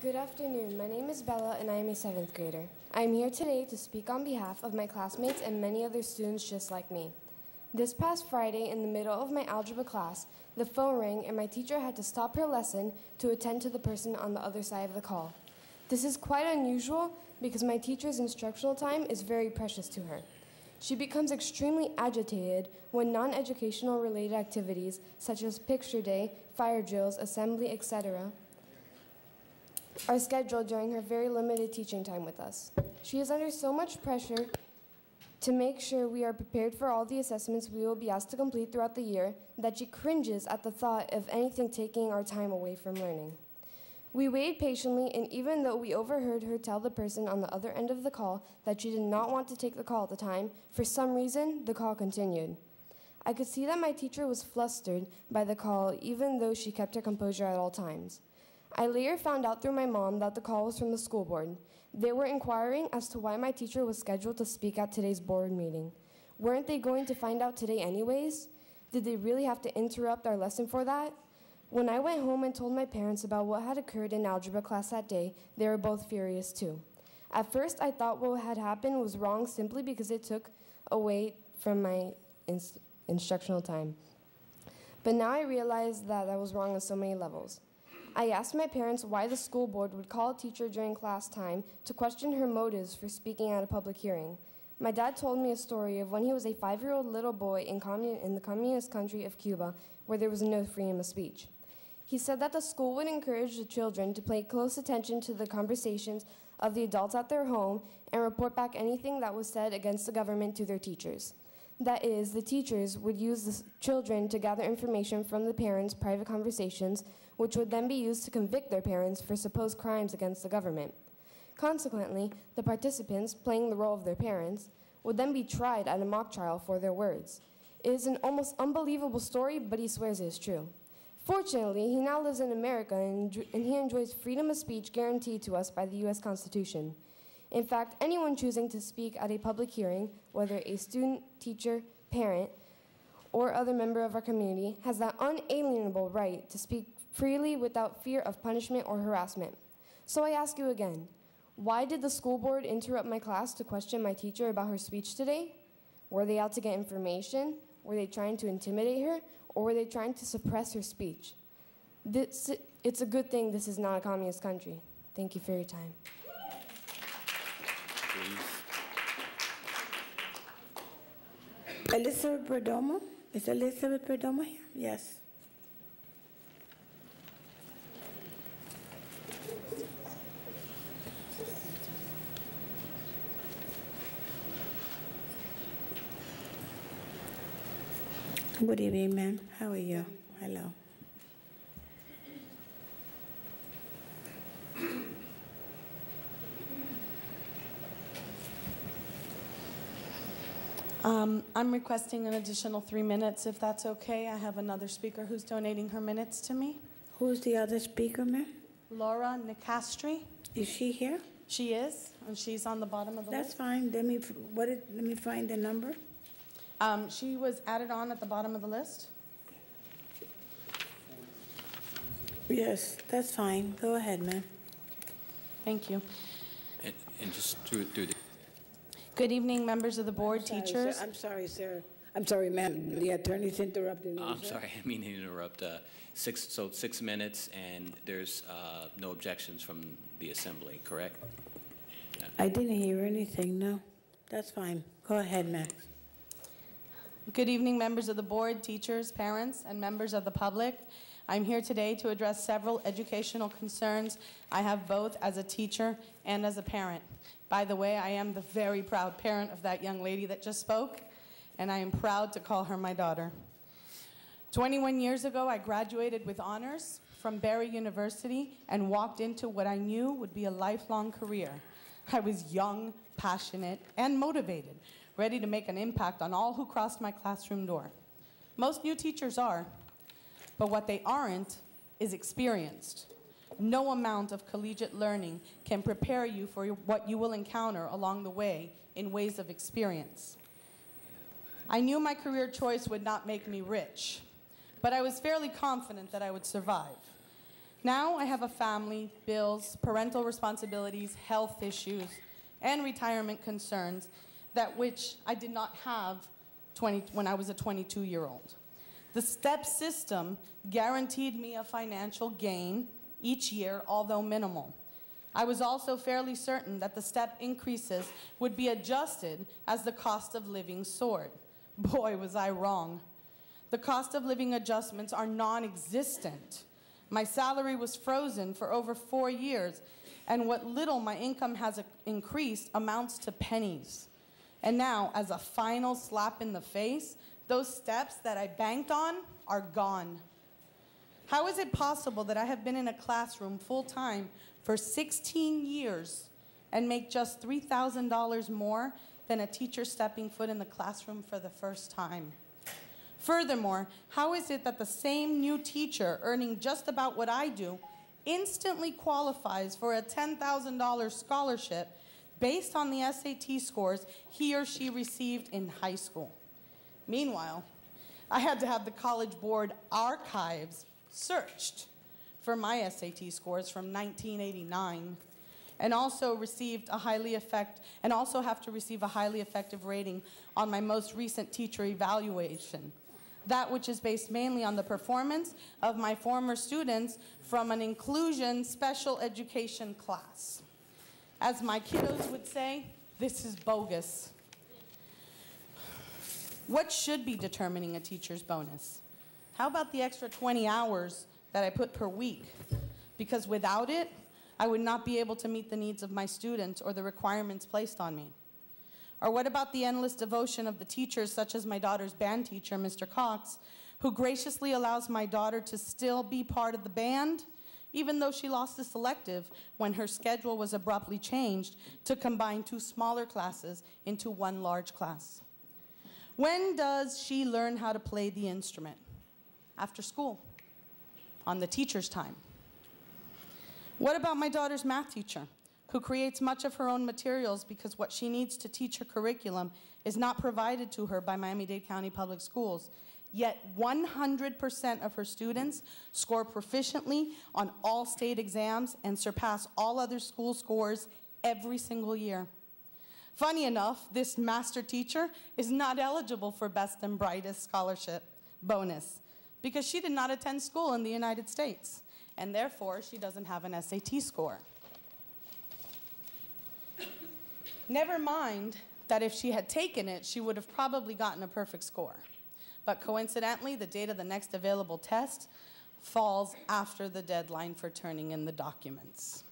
Good afternoon. My name is Bella and I am a 7th grader. I am here today to speak on behalf of my classmates and many other students just like me. This past Friday, in the middle of my algebra class, the phone rang and my teacher had to stop her lesson to attend to the person on the other side of the call. This is quite unusual because my teacher's instructional time is very precious to her. She becomes extremely agitated when non-educational related activities such as picture day, fire drills, assembly, etc. are scheduled during her very limited teaching time with us. She is under so much pressure to make sure we are prepared for all the assessments we will be asked to complete throughout the year that she cringes at the thought of anything taking our time away from learning. We waited patiently, and even though we overheard her tell the person on the other end of the call that she did not want to take the call at the time, for some reason, the call continued. I could see that my teacher was flustered by the call, even though she kept her composure at all times. I later found out through my mom that the call was from the school board. They were inquiring as to why my teacher was scheduled to speak at today's board meeting. Weren't they going to find out today anyways? Did they really have to interrupt our lesson for that? When I went home and told my parents about what had occurred in algebra class that day, they were both furious too. At first, I thought what had happened was wrong simply because it took away from my instructional time. But now I realize that I was wrong on so many levels. I asked my parents why the school board would call a teacher during class time to question her motives for speaking at a public hearing. My dad told me a story of when he was a 5-year-old little boy in the communist country of Cuba, where there was no freedom of speech. He said that the school would encourage the children to pay close attention to the conversations of the adults at their home and report back anything that was said against the government to their teachers. That is, the teachers would use the children to gather information from the parents' private conversations, which would then be used to convict their parents for supposed crimes against the government. Consequently, the participants, playing the role of their parents, would then be tried at a mock trial for their words. It is an almost unbelievable story, but he swears it is true. Fortunately, he now lives in America and he enjoys freedom of speech guaranteed to us by the U.S. Constitution. In fact, anyone choosing to speak at a public hearing, whether a student, teacher, parent, or other member of our community, has that unalienable right to speak freely without fear of punishment or harassment. So I ask you again, why did the school board interrupt my class to question my teacher about her speech today? Were they out to get information? Were they trying to intimidate her? Or were they trying to suppress her speech? It's a good thing this is not a communist country. Thank you for your time. Elizabeth Perdomo? Is Elizabeth Perdomo here? Yes. Good evening, ma'am. How are you? Hello. I'm requesting an additional 3 minutes, if that's okay. I have another speaker who's donating her minutes to me. Who's the other speaker, ma'am? Laura Nicastri. Is she here? She is, and she's on the bottom of the That's list. fine. Let me find the number. She was added on at the bottom of the list. Yes, that's fine. Go ahead, ma'am. Thank you. And just through the... Good evening, members of the board, teachers. I'm sorry, sir. I'm sorry, ma'am. The attorney's interrupted me. I'm sorry, I didn't mean to interrupt. 6 minutes, and there's no objections from the assembly, correct? I didn't hear anything, no. That's fine. Go ahead, ma'am. Good evening, members of the board, teachers, parents, and members of the public. I'm here today to address several educational concerns I have both as a teacher and as a parent. By the way, I am the very proud parent of that young lady that just spoke, and I am proud to call her my daughter. 21 years ago, I graduated with honors from Barry University and walked into what I knew would be a lifelong career. I was young, passionate, and motivated, ready to make an impact on all who crossed my classroom door. Most new teachers are, but what they aren't is experienced. No amount of collegiate learning can prepare you for what you will encounter along the way in ways of experience. I knew my career choice would not make me rich, but I was fairly confident that I would survive. Now I have a family, bills, parental responsibilities, health issues, and retirement concerns that which I did not have when I was a 22-year-old. The STEP system guaranteed me a financial gain each year, although minimal. I was also fairly certain that the STEP increases would be adjusted as the cost of living soared. Boy, was I wrong. The cost of living adjustments are non-existent. My salary was frozen for over 4 years, and what little my income has increased amounts to pennies. And now, as a final slap in the face, those steps that I banked on are gone. How is it possible that I have been in a classroom full-time for 16 years and make just $3,000 more than a teacher stepping foot in the classroom for the first time? Furthermore, how is it that the same new teacher earning just about what I do instantly qualifies for a $10,000 scholarship based on the SAT scores he or she received in high school? Meanwhile, I had to have the College Board archives searched for my SAT scores from 1989 and also have to receive a highly effective rating on my most recent teacher evaluation, that which is based mainly on the performance of my former students from an inclusion special education class. As my kiddos would say, this is bogus. What should be determining a teacher's bonus? How about the extra 20 hours that I put per week? Because without it, I would not be able to meet the needs of my students or the requirements placed on me. Or what about the endless devotion of the teachers, such as my daughter's band teacher, Mr. Cox, who graciously allows my daughter to still be part of the band, even though she lost the selective when her schedule was abruptly changed to combine 2 smaller classes into 1 large class? When does she learn how to play the instrument? After school, on the teacher's time. What about my daughter's math teacher, who creates much of her own materials because what she needs to teach her curriculum is not provided to her by Miami-Dade County Public Schools, yet 100% of her students score proficiently on all state exams and surpass all other school scores every single year? Funny enough, this master teacher is not eligible for Best and Brightest scholarship bonus because she did not attend school in the United States, and therefore she doesn't have an SAT score. Never mind that if she had taken it, she would have probably gotten a perfect score. But coincidentally, the date of the next available test falls after the deadline for turning in the documents.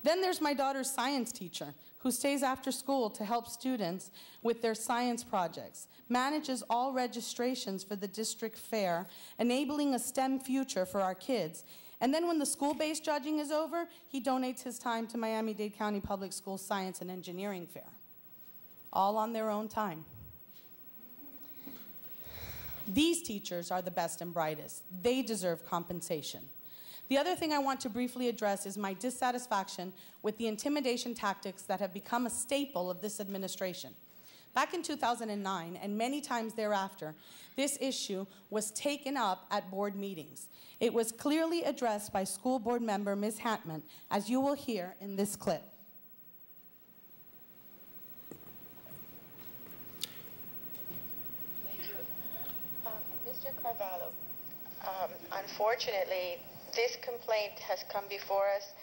Then there's my daughter's science teacher, who stays after school to help students with their science projects, manages all registrations for the district fair, enabling a STEM future for our kids. And then when the school-based judging is over, he donates his time to Miami-Dade County Public Schools Science and Engineering Fair, all on their own time. These teachers are the best and brightest. They deserve compensation. The other thing I want to briefly address is my dissatisfaction with the intimidation tactics that have become a staple of this administration. Back in 2009, and many times thereafter, this issue was taken up at board meetings. It was clearly addressed by school board member Ms. Hatman, as you will hear in this clip. Thank you. Mr. Carvalho, unfortunately, this complaint has come before us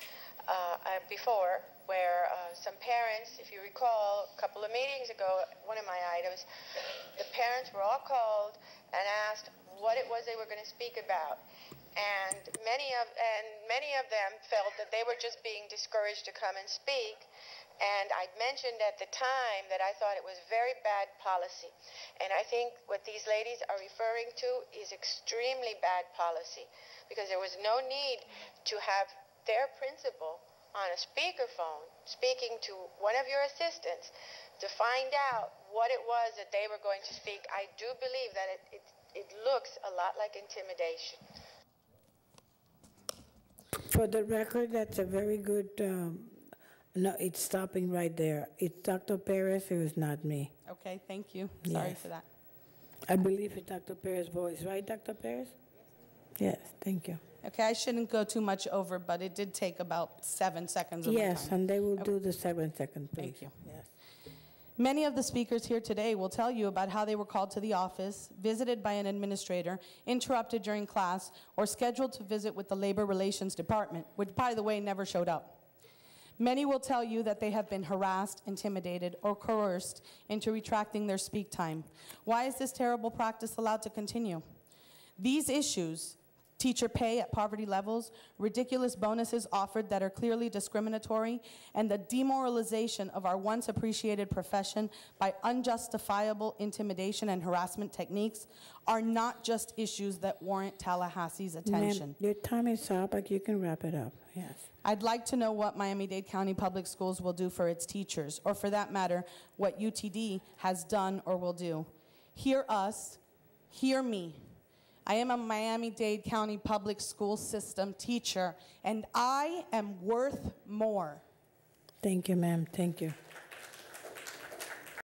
before, where some parents, if you recall, a couple of meetings ago, one of my items, the parents were all called and asked what it was they were going to speak about. And many of them felt that they were just being discouraged to come and speak. And I mentioned at the time that I thought it was very bad policy. And I think what these ladies are referring to is extremely bad policy, because there was no need to have their principal on a speakerphone speaking to one of your assistants to find out what it was that they were going to speak. I do believe that it looks a lot like intimidation. For the record, that's a very good, no, it's stopping right there. It's Dr. Perez, it was not me. Okay, thank you. Sorry Yes. for that. I believe it's Dr. Perez's voice, right, Dr. Perez? Yes, thank you. Okay, I shouldn't go too much over, but it did take about 7 seconds of my Yes, time. and they will do the 7-second, please. Thank you. Yes. Many of the speakers here today will tell you about how they were called to the office, visited by an administrator, interrupted during class, or scheduled to visit with the Labor Relations Department, which, by the way, never showed up. Many will tell you that they have been harassed, intimidated, or coerced into retracting their speak time. Why is this terrible practice allowed to continue? These issues, teacher pay at poverty levels, ridiculous bonuses offered that are clearly discriminatory, and the demoralization of our once appreciated profession by unjustifiable intimidation and harassment techniques are not just issues that warrant Tallahassee's attention. Ma'am, your time is up, but you can wrap it up. Yes. I'd like to know what Miami-Dade County Public Schools will do for its teachers, or for that matter, what UTD has done or will do. Hear us, hear me. I am a Miami-Dade County Public School System teacher, and I am worth more. Thank you, ma'am. Thank you.